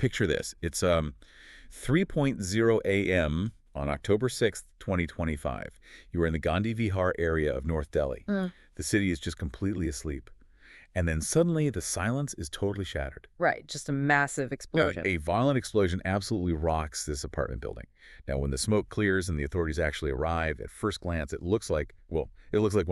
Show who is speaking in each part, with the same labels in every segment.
Speaker 1: picture this. It's 3:00 a.m. on October 6th, 2025. You are in the Gandhi Vihar area of North Delhi. The city is just completely asleep. And then suddenly the silence is totally shattered.
Speaker 2: Right, just a massive explosion.
Speaker 1: A violent explosion absolutely rocks this apartment building. Now, when the smoke clears and the authorities actually arrive, at first glance, it looks like one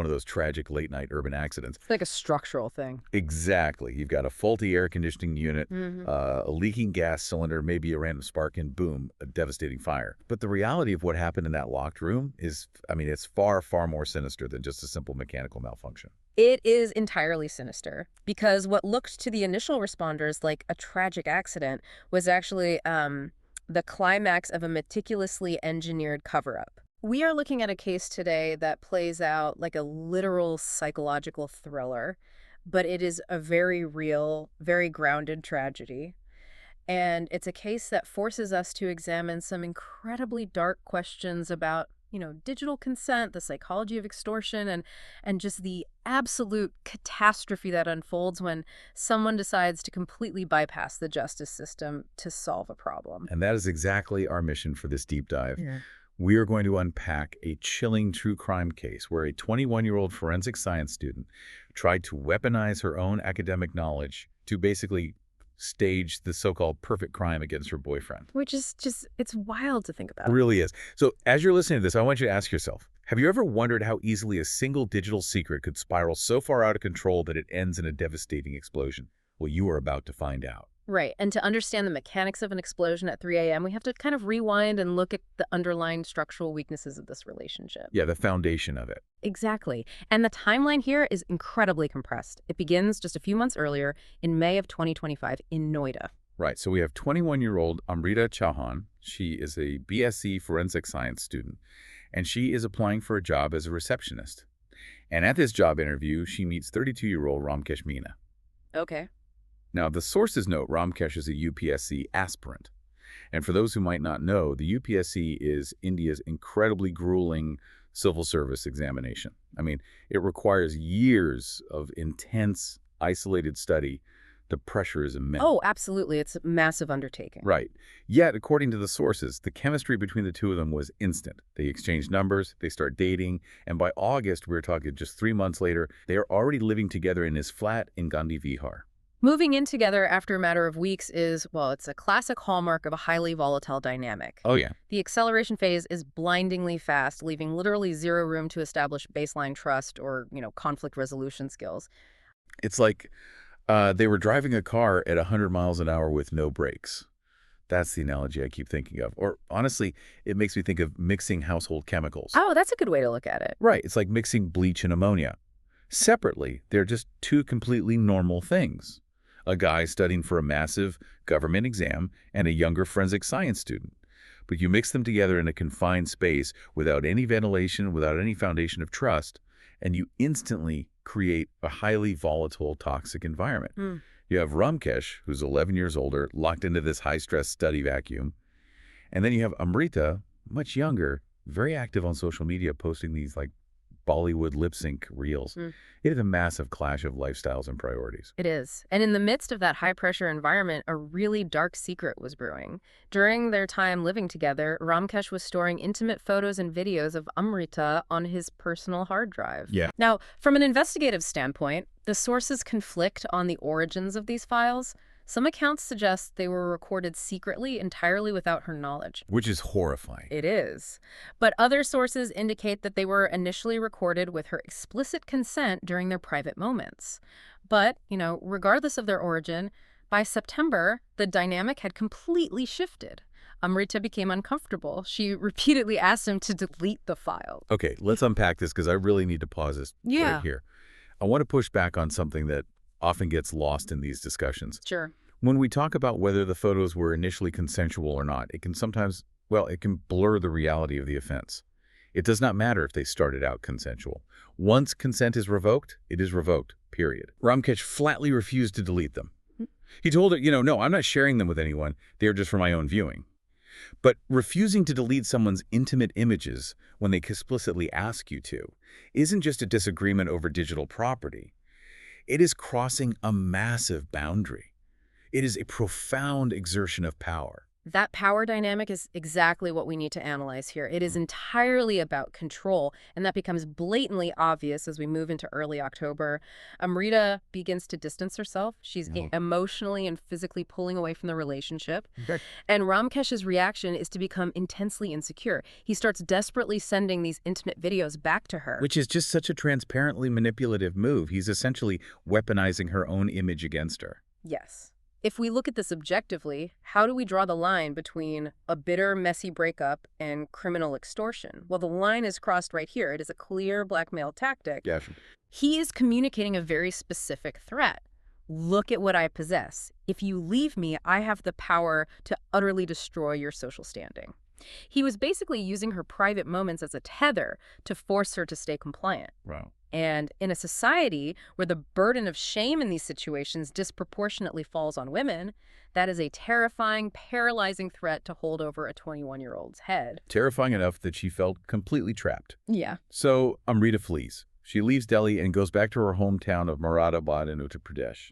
Speaker 1: of those tragic late-night urban accidents.
Speaker 2: It's like a structural thing.
Speaker 1: Exactly. You've got a faulty air conditioning unit, a leaking gas cylinder, maybe a random spark, and boom, a devastating fire. But the reality of what happened in that locked room is, it's far, far more sinister than just a simple mechanical malfunction.
Speaker 2: It is entirely sinister because what looked to the initial responders like a tragic accident was actually the climax of a meticulously engineered cover-up. We are looking at a case today that plays out like a literal psychological thriller, but it is a very real, very grounded tragedy. And it's a case that forces us to examine some incredibly dark questions about digital consent, the psychology of extortion, and just the absolute catastrophe that unfolds when someone decides to completely bypass the justice system to solve a problem.
Speaker 1: And that is exactly our mission for this deep dive.
Speaker 2: Yeah.
Speaker 1: We are going to unpack a chilling true crime case where a 21-year-old forensic science student tried to weaponize her own academic knowledge to basically stage the so-called perfect crime against her boyfriend.
Speaker 2: Which is it's wild to think about.
Speaker 1: It really is. So as you're listening to this, I want you to ask yourself, have you ever wondered how easily a single digital secret could spiral so far out of control that it ends in a devastating explosion? Well, you are about to find out.
Speaker 2: Right. And to understand the mechanics of an explosion at 3 a.m., we have to kind of rewind and look at the underlying structural weaknesses of this relationship.
Speaker 1: Yeah, the foundation of it.
Speaker 2: Exactly. And the timeline here is incredibly compressed. It begins just a few months earlier in May of 2025 in Noida.
Speaker 1: Right. So we have 21-year-old Amrita Chauhan. She is a BSc forensic science student, and she is applying for a job as a receptionist. And at this job interview, she meets 32-year-old Ramkesh Meena.
Speaker 2: Okay.
Speaker 1: Now, the sources note Ramkesh is a UPSC aspirant. And for those who might not know, the UPSC is India's incredibly grueling civil service examination. It requires years of intense, isolated study. The pressure is immense.
Speaker 2: Oh, absolutely. It's a massive undertaking.
Speaker 1: Right. Yet, according to the sources, the chemistry between the two of them was instant. They exchanged numbers, they start dating, and by August, we're talking just 3 months later, they are already living together in his flat in Gandhi Vihar.
Speaker 2: Moving in together after a matter of weeks is, it's a classic hallmark of a highly volatile dynamic.
Speaker 1: Oh, yeah.
Speaker 2: The acceleration phase is blindingly fast, leaving literally zero room to establish baseline trust or, conflict resolution skills.
Speaker 1: It's like they were driving a car at 100 miles an hour with no brakes. That's the analogy I keep thinking of. Or honestly, it makes me think of mixing household chemicals.
Speaker 2: Oh, that's a good way to look at it.
Speaker 1: Right. It's like mixing bleach and ammonia. Separately, they're just two completely normal things. A guy studying for a massive government exam and a younger forensic science student. But you mix them together in a confined space without any ventilation, without any foundation of trust, and you instantly create a highly volatile, toxic environment. You have Ramkesh, who's 11 years older, locked into this high-stress study vacuum. And then you have Amrita, much younger, very active on social media, posting these Bollywood lip-sync reels. It is a massive clash of lifestyles and priorities.
Speaker 2: It is. And in the midst of that high-pressure environment, a really dark secret was brewing. During their time living together, Ramkesh was storing intimate photos and videos of Amrita on his personal hard drive.
Speaker 1: Yeah.
Speaker 2: Now, from an investigative standpoint, the sources conflict on the origins of these files. Some accounts suggest they were recorded secretly, entirely without her knowledge.
Speaker 1: Which is horrifying.
Speaker 2: It is. But other sources indicate that they were initially recorded with her explicit consent during their private moments. But, regardless of their origin, by September, the dynamic had completely shifted. Amrita became uncomfortable. She repeatedly asked him to delete the file.
Speaker 1: Okay, let's unpack this because I really need to pause this right here. I want to push back on something that often gets lost in these discussions.
Speaker 2: Sure.
Speaker 1: When we talk about whether the photos were initially consensual or not, it can sometimes, it can blur the reality of the offense. It does not matter if they started out consensual. Once consent is revoked, it is revoked, period. Ramkesh flatly refused to delete them. He told her, no, I'm not sharing them with anyone. They're just for my own viewing. But refusing to delete someone's intimate images when they explicitly ask you to isn't just a disagreement over digital property. It is crossing a massive boundary. It is a profound exertion of power.
Speaker 2: That power dynamic is exactly what we need to analyze here. It is entirely about control, and that becomes blatantly obvious as we move into early October. Amrita begins to distance herself. She's emotionally and physically pulling away from the relationship.
Speaker 1: Okay.
Speaker 2: And Ramkesh's reaction is to become intensely insecure. He starts desperately sending these intimate videos back to her.
Speaker 1: Which is just such a transparently manipulative move. He's essentially weaponizing her own image against her.
Speaker 2: Yes. If we look at this objectively, how do we draw the line between a bitter, messy breakup and criminal extortion? Well, the line is crossed right here. It is a clear blackmail tactic.
Speaker 1: Yeah.
Speaker 2: He is communicating a very specific threat. Look at what I possess. If you leave me, I have the power to utterly destroy your social standing. He was basically using her private moments as a tether to force her to stay compliant.
Speaker 1: Wow.
Speaker 2: And in a society where the burden of shame in these situations disproportionately falls on women, that is a terrifying, paralyzing threat to hold over a 21-year-old's head.
Speaker 1: Terrifying enough that she felt completely trapped.
Speaker 2: Yeah.
Speaker 1: So Amrita flees. She leaves Delhi and goes back to her hometown of Moradabad in Uttar Pradesh.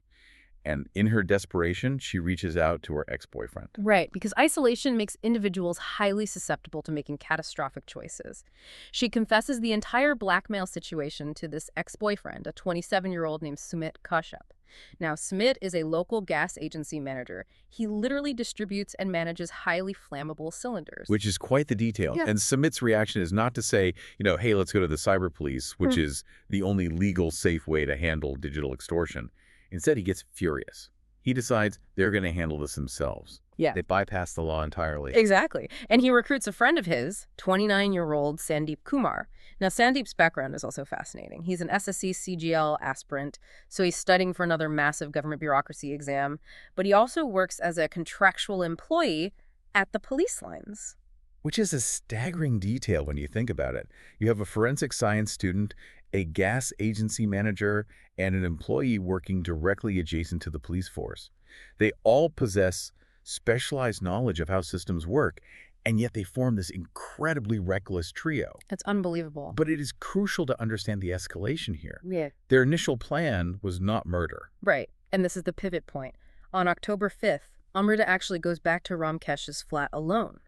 Speaker 1: And in her desperation, she reaches out to her ex-boyfriend.
Speaker 2: Right, because isolation makes individuals highly susceptible to making catastrophic choices. She confesses the entire blackmail situation to this ex-boyfriend, a 27-year-old named Sumit Kashyap. Now, Sumit is a local gas agency manager. He literally distributes and manages highly flammable cylinders.
Speaker 1: Which is quite the detail.
Speaker 2: Yeah.
Speaker 1: And Sumit's reaction is not to say, hey, let's go to the cyber police, which is the only legal, safe way to handle digital extortion. Instead, he gets furious. He decides they're going to handle this themselves.
Speaker 2: Yeah.
Speaker 1: They bypass the law entirely.
Speaker 2: Exactly. And he recruits a friend of his, 29-year-old Sandeep Kumar. Now, Sandeep's background is also fascinating. He's an SSC CGL aspirant, so he's studying for another massive government bureaucracy exam. But he also works as a contractual employee at the police lines.
Speaker 1: Which is a staggering detail when you think about it. You have a forensic science student, a gas agency manager, and an employee working directly adjacent to the police force. They all possess specialized knowledge of how systems work, and yet they form this incredibly reckless trio.
Speaker 2: It's unbelievable.
Speaker 1: But it is crucial to understand the escalation here.
Speaker 2: Yeah.
Speaker 1: Their initial plan was not murder.
Speaker 2: Right. And this is the pivot point. On October 5th, Amrita actually goes back to Ramkesh's flat alone.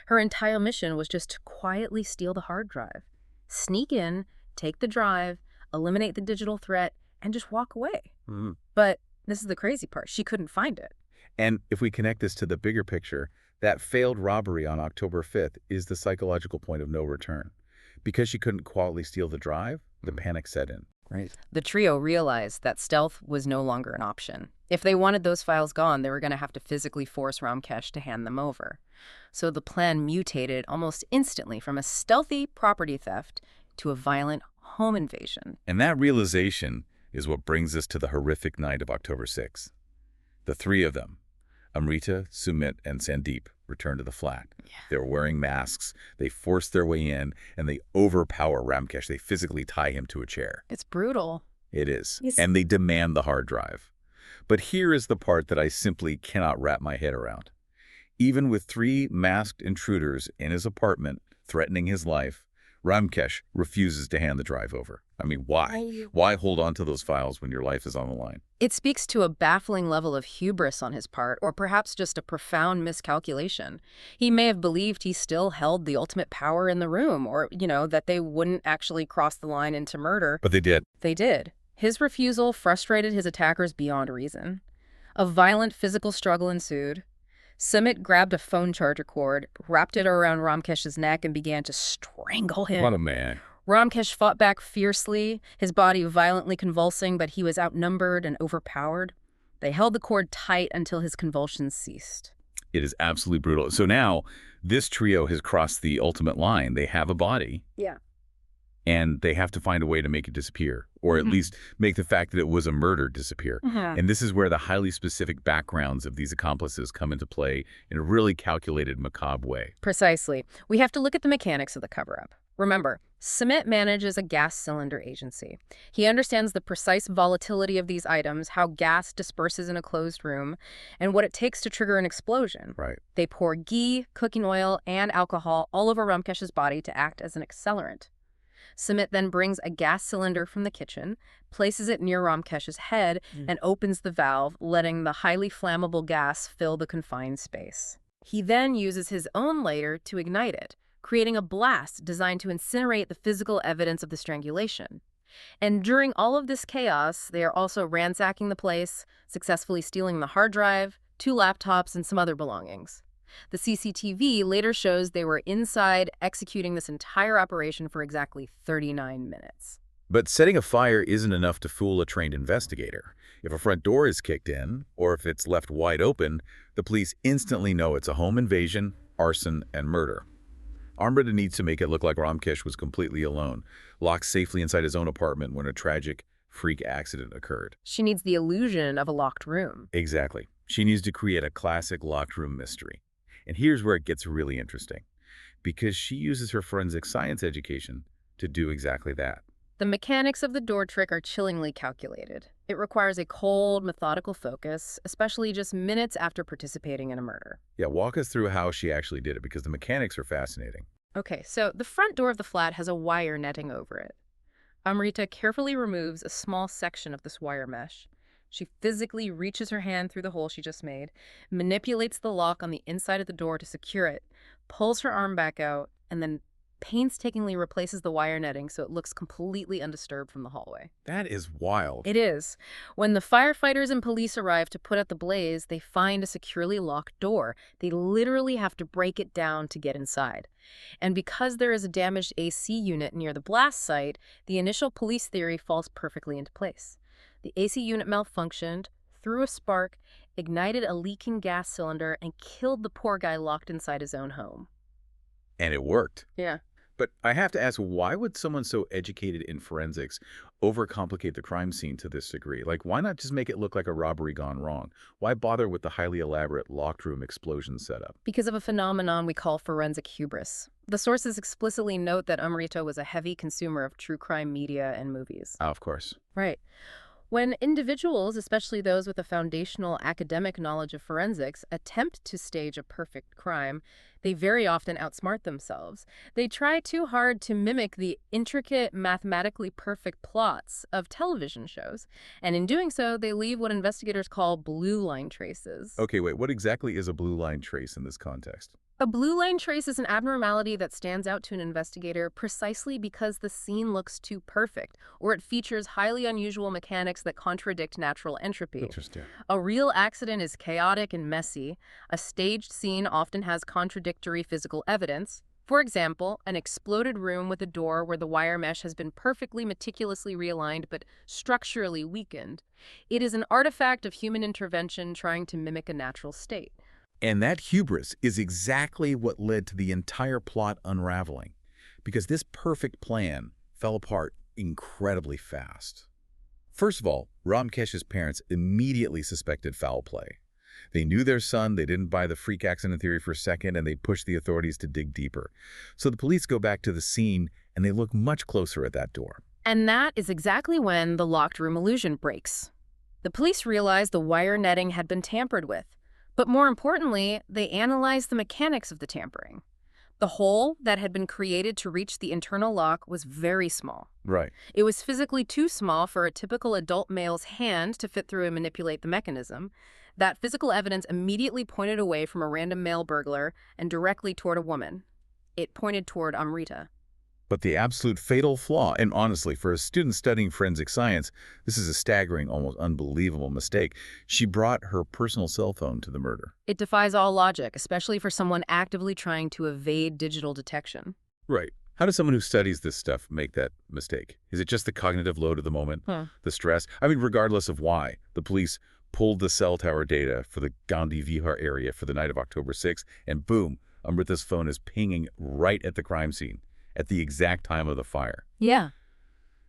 Speaker 2: Her entire mission was just to quietly steal the hard drive, sneak in, take the drive, eliminate the digital threat, and just walk away. But this is the crazy part. She couldn't find it.
Speaker 1: And if we connect this to the bigger picture, that failed robbery on October 5th is the psychological point of no return. Because she couldn't quietly steal the drive, the panic set in. Right.
Speaker 2: The trio realized that stealth was no longer an option. If they wanted those files gone, they were going to have to physically force Ramkesh to hand them over. So the plan mutated almost instantly from a stealthy property theft to a violent home invasion.
Speaker 1: And that realization is what brings us to the horrific night of October 6th. The three of them, Amrita, Sumit, and Sandeep, return to the flat.
Speaker 2: Yeah.
Speaker 1: They're wearing masks, they force their way in, and they overpower Ramkesh. They physically tie him to a chair.
Speaker 2: It's brutal.
Speaker 1: It is.
Speaker 2: Yes.
Speaker 1: And they demand the hard drive. But here is the part that I simply cannot wrap my head around. Even with three masked intruders in his apartment threatening his life, Ramkesh refuses to hand the drive over. I mean, why? Why hold on to those files when your life is on the line?
Speaker 2: It speaks to a baffling level of hubris on his part, or perhaps just a profound miscalculation. He may have believed he still held the ultimate power in the room, or, that they wouldn't actually cross the line into murder.
Speaker 1: But they did.
Speaker 2: They did. His refusal frustrated his attackers beyond reason. A violent physical struggle ensued. Sumit grabbed a phone charger cord, wrapped it around Ramkesh's neck, and began to strangle him.
Speaker 1: What a man.
Speaker 2: Ramkesh fought back fiercely, his body violently convulsing, but he was outnumbered and overpowered. They held the cord tight until his convulsions ceased.
Speaker 1: It is absolutely brutal. So now, this trio has crossed the ultimate line. They have a body.
Speaker 2: Yeah.
Speaker 1: And they have to find a way to make it disappear, or at least make the fact that it was a murder disappear. And this is where the highly specific backgrounds of these accomplices come into play in a really calculated, macabre way.
Speaker 2: Precisely. We have to look at the mechanics of the cover-up. Remember, Sumit manages a gas cylinder agency. He understands the precise volatility of these items, how gas disperses in a closed room, and what it takes to trigger an explosion.
Speaker 1: Right.
Speaker 2: They pour ghee, cooking oil, and alcohol all over Ramkesh's body to act as an accelerant. Sumit then brings a gas cylinder from the kitchen, places it near Ramkesh's head, and opens the valve, letting the highly flammable gas fill the confined space. He then uses his own lighter to ignite it, creating a blast designed to incinerate the physical evidence of the strangulation. And during all of this chaos, they are also ransacking the place, successfully stealing the hard drive, 2 laptops, and some other belongings. The CCTV later shows they were inside executing this entire operation for exactly 39 minutes.
Speaker 1: But setting a fire isn't enough to fool a trained investigator. If a front door is kicked in, or if it's left wide open, the police instantly know it's a home invasion, arson, and murder. Amrita needs to make it look like Ramkesh was completely alone, locked safely inside his own apartment when a tragic freak accident occurred.
Speaker 2: She needs the illusion of a locked room.
Speaker 1: Exactly. She needs to create a classic locked room mystery. And here's where it gets really interesting, because she uses her forensic science education to do exactly that.
Speaker 2: The mechanics of the door trick are chillingly calculated. It requires a cold, methodical focus, especially just minutes after participating in a murder.
Speaker 1: Yeah, walk us through how she actually did it, because the mechanics are fascinating.
Speaker 2: Okay, so the front door of the flat has a wire netting over it. Amrita carefully removes a small section of this wire mesh. She physically reaches her hand through the hole she just made, manipulates the lock on the inside of the door to secure it, pulls her arm back out, and then painstakingly replaces the wire netting so it looks completely undisturbed from the hallway.
Speaker 1: That is wild.
Speaker 2: It is. When the firefighters and police arrive to put out the blaze, they find a securely locked door. They literally have to break it down to get inside. And because there is a damaged AC unit near the blast site, the initial police theory falls perfectly into place. The AC unit malfunctioned, threw a spark, ignited a leaking gas cylinder, and killed the poor guy locked inside his own home.
Speaker 1: And it worked.
Speaker 2: Yeah.
Speaker 1: But I have to ask, why would someone so educated in forensics overcomplicate the crime scene to this degree? Like, why not just make it look like a robbery gone wrong? Why bother with the highly elaborate locked room explosion setup?
Speaker 2: Because of a phenomenon we call forensic hubris. The sources explicitly note that Amrita was a heavy consumer of true crime media and movies.
Speaker 1: Oh, of course.
Speaker 2: Right. When individuals, especially those with a foundational academic knowledge of forensics, attempt to stage a perfect crime, they very often outsmart themselves. They try too hard to mimic the intricate, mathematically perfect plots of television shows, and in doing so, they leave what investigators call blue line traces.
Speaker 1: Okay, wait, what exactly is a blue line trace in this context?
Speaker 2: A blue line trace is an abnormality that stands out to an investigator precisely because the scene looks too perfect, or it features highly unusual mechanics that contradict natural entropy.
Speaker 1: Interesting.
Speaker 2: A real accident is chaotic and messy. A staged scene often has contradictory physical evidence. For example, an exploded room with a door where the wire mesh has been perfectly meticulously realigned but structurally weakened. It is an artifact of human intervention trying to mimic a natural state.
Speaker 1: And that hubris is exactly what led to the entire plot unraveling, because this perfect plan fell apart incredibly fast. First of all, Ramkesh's parents immediately suspected foul play. They knew their son, they didn't buy the freak accident theory for a second, and they pushed the authorities to dig deeper. So the police go back to the scene, and they look much closer at that door.
Speaker 2: And that is exactly when the locked room illusion breaks. The police realized the wire netting had been tampered with. But more importantly, they analyzed the mechanics of the tampering. The hole that had been created to reach the internal lock was very small.
Speaker 1: Right.
Speaker 2: It was physically too small for a typical adult male's hand to fit through and manipulate the mechanism. That physical evidence immediately pointed away from a random male burglar and directly toward a woman. It pointed toward Amrita.
Speaker 1: But the absolute fatal flaw, and honestly, for a student studying forensic science, this is a staggering, almost unbelievable mistake. She brought her personal cell phone to the murder.
Speaker 2: It defies all logic, especially for someone actively trying to evade digital detection.
Speaker 1: Right. How does someone who studies this stuff make that mistake? Is it just the cognitive load of the moment? The stress? I mean, regardless of why, the police pulled the cell tower data for the Gandhi Vihar area for the night of October 6th, and boom, Amrita's phone is pinging right at the crime scene at the exact time of the fire.
Speaker 2: Yeah.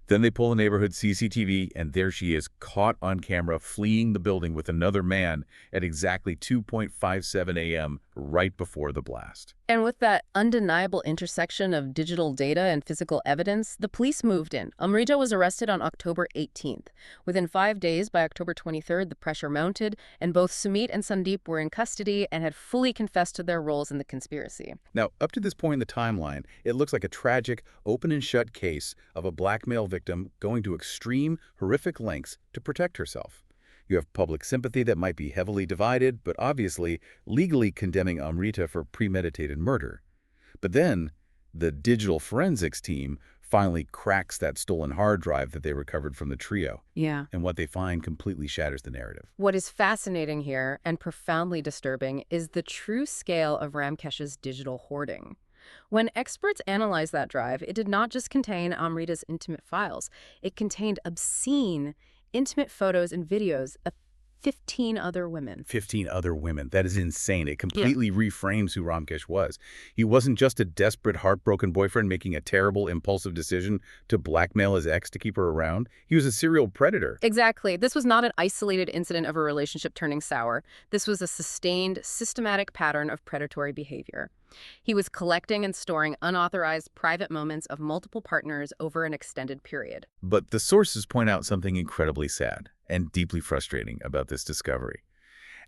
Speaker 1: Then they pull the neighborhood CCTV, and there she is, caught on camera, fleeing the building with another man at exactly 2:57 a.m. right before the blast.
Speaker 2: And with that undeniable intersection of digital data and physical evidence, the police moved in. Amrita was arrested on October 18th. Within 5 days, by October 23rd, the pressure mounted, and both Sumit and Sandeep were in custody and had fully confessed to their roles in the conspiracy.
Speaker 1: Now, up to this point in the timeline, it looks like a tragic, open and shut case of a blackmail victim going to extreme, horrific lengths to protect herself. You have public sympathy that might be heavily divided, but obviously legally condemning Amrita for premeditated murder. But then, the digital forensics team finally cracks that stolen hard drive that they recovered from the trio.
Speaker 2: Yeah.
Speaker 1: And what they find completely shatters the narrative.
Speaker 2: What is fascinating here, and profoundly disturbing, is the true scale of Ramkesh's digital hoarding. When experts analyzed that drive, it did not just contain Amrita's intimate files. It contained obscene, intimate photos and videos of 15 other women.
Speaker 1: 15 other women. That is insane. It completely reframes who Ramkesh was. He wasn't just a desperate, heartbroken boyfriend making a terrible, impulsive decision to blackmail his ex to keep her around. He was a serial predator.
Speaker 2: Exactly. This was not an isolated incident of a relationship turning sour. This was a sustained, systematic pattern of predatory behavior. He was collecting and storing unauthorized private moments of multiple partners over an extended period.
Speaker 1: But the sources point out something incredibly sad and deeply frustrating about this discovery.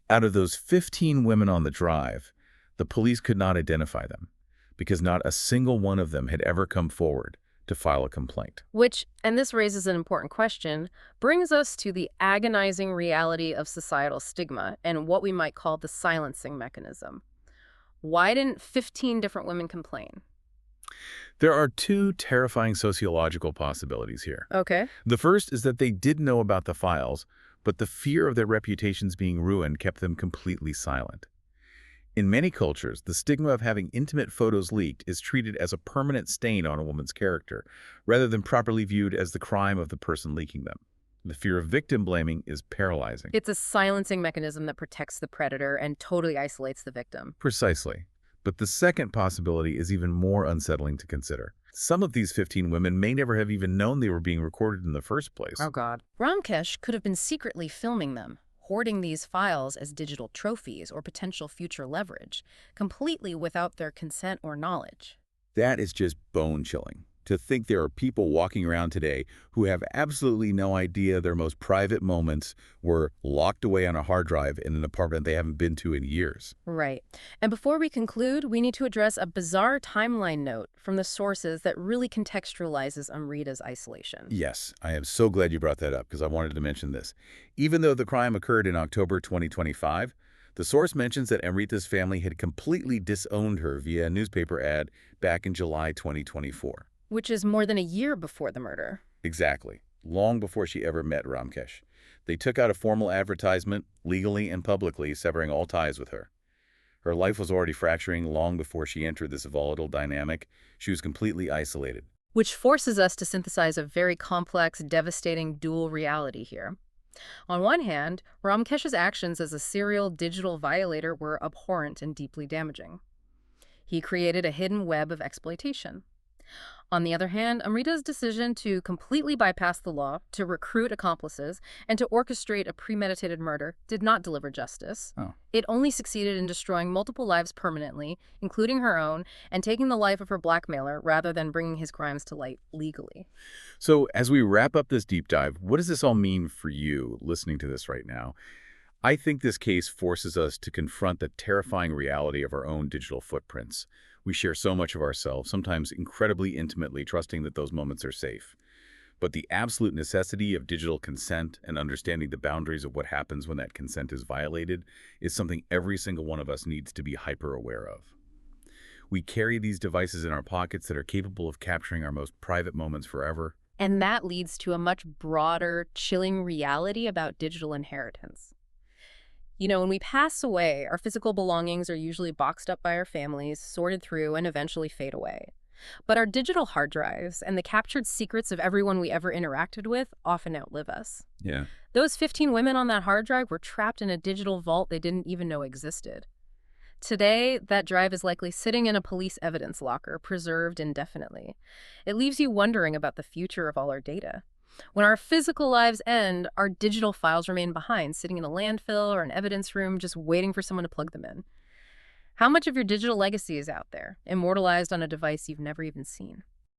Speaker 1: Out of those 15 women on the drive, the police could not identify them because not a single one of them had ever come forward to file a complaint.
Speaker 2: Which, and this raises an important question, brings us to the agonizing reality of societal stigma and what we might call the silencing mechanism. Why didn't 15 different women complain?
Speaker 1: There are two terrifying sociological possibilities here.
Speaker 2: Okay.
Speaker 1: The first is that they did know about the files, but the fear of their reputations being ruined kept them completely silent. In many cultures, the stigma of having intimate photos leaked is treated as a permanent stain on a woman's character, rather than properly viewed as the crime of the person leaking them. The fear of victim blaming is paralyzing.
Speaker 2: It's a silencing mechanism that protects the predator and totally isolates the victim.
Speaker 1: Precisely. But the second possibility is even more unsettling to consider. Some of these 15 women may never have even known they were being recorded in the first place.
Speaker 2: Oh, God. Ramkesh could have been secretly filming them, hoarding these files as digital trophies or potential future leverage, completely without their consent or knowledge.
Speaker 1: That is just bone-chilling. To think there are people walking around today who have absolutely no idea their most private moments were locked away on a hard drive in an apartment they haven't been to in years.
Speaker 2: Right. And before we conclude, we need to address a bizarre timeline note from the sources that really contextualizes Amrita's isolation.
Speaker 1: Yes, I am so glad you brought that up because I wanted to mention this. Even though the crime occurred in October 2025, the source mentions that Amrita's family had completely disowned her via a newspaper ad back in July 2024.
Speaker 2: Which is more than a year before the murder.
Speaker 1: Exactly. Long before she ever met Ramkesh. They took out a formal advertisement, legally and publicly, severing all ties with her. Her life was already fracturing long before she entered this volatile dynamic. She was completely isolated.
Speaker 2: Which forces us to synthesize a very complex, devastating dual reality here. On one hand, Ramkesh's actions as a serial digital violator were abhorrent and deeply damaging. He created a hidden web of exploitation. On the other hand, Amrita's decision to completely bypass the law, to recruit accomplices, and to orchestrate a premeditated murder did not deliver justice.
Speaker 1: Oh.
Speaker 2: It only succeeded in destroying multiple lives permanently, including her own, and taking the life of her blackmailer rather than bringing his crimes to light legally.
Speaker 1: So as we wrap up this deep dive, what does this all mean for you listening to this right now? I think this case forces us to confront the terrifying reality of our own digital footprints. We share so much of ourselves, sometimes incredibly intimately, trusting that those moments are safe. But the absolute necessity of digital consent and understanding the boundaries of what happens when that consent is violated is something every single one of us needs to be hyper-aware of. We carry these devices in our pockets that are capable of capturing our most private moments forever.
Speaker 2: And that leads to a much broader, chilling reality about digital inheritance. You know, when we pass away, our physical belongings are usually boxed up by our families, sorted through, and eventually fade away. But our digital hard drives and the captured secrets of everyone we ever interacted with often outlive us.
Speaker 1: Yeah.
Speaker 2: Those 15 women on that hard drive were trapped in a digital vault they didn't even know existed. Today, that drive is likely sitting in a police evidence locker, preserved indefinitely. It leaves you wondering about the future of all our data. When our physical lives end, our digital files remain behind, sitting in a landfill or an evidence room, just waiting for someone to plug them in. How much of your digital legacy is out there, immortalized on a device you've never even seen?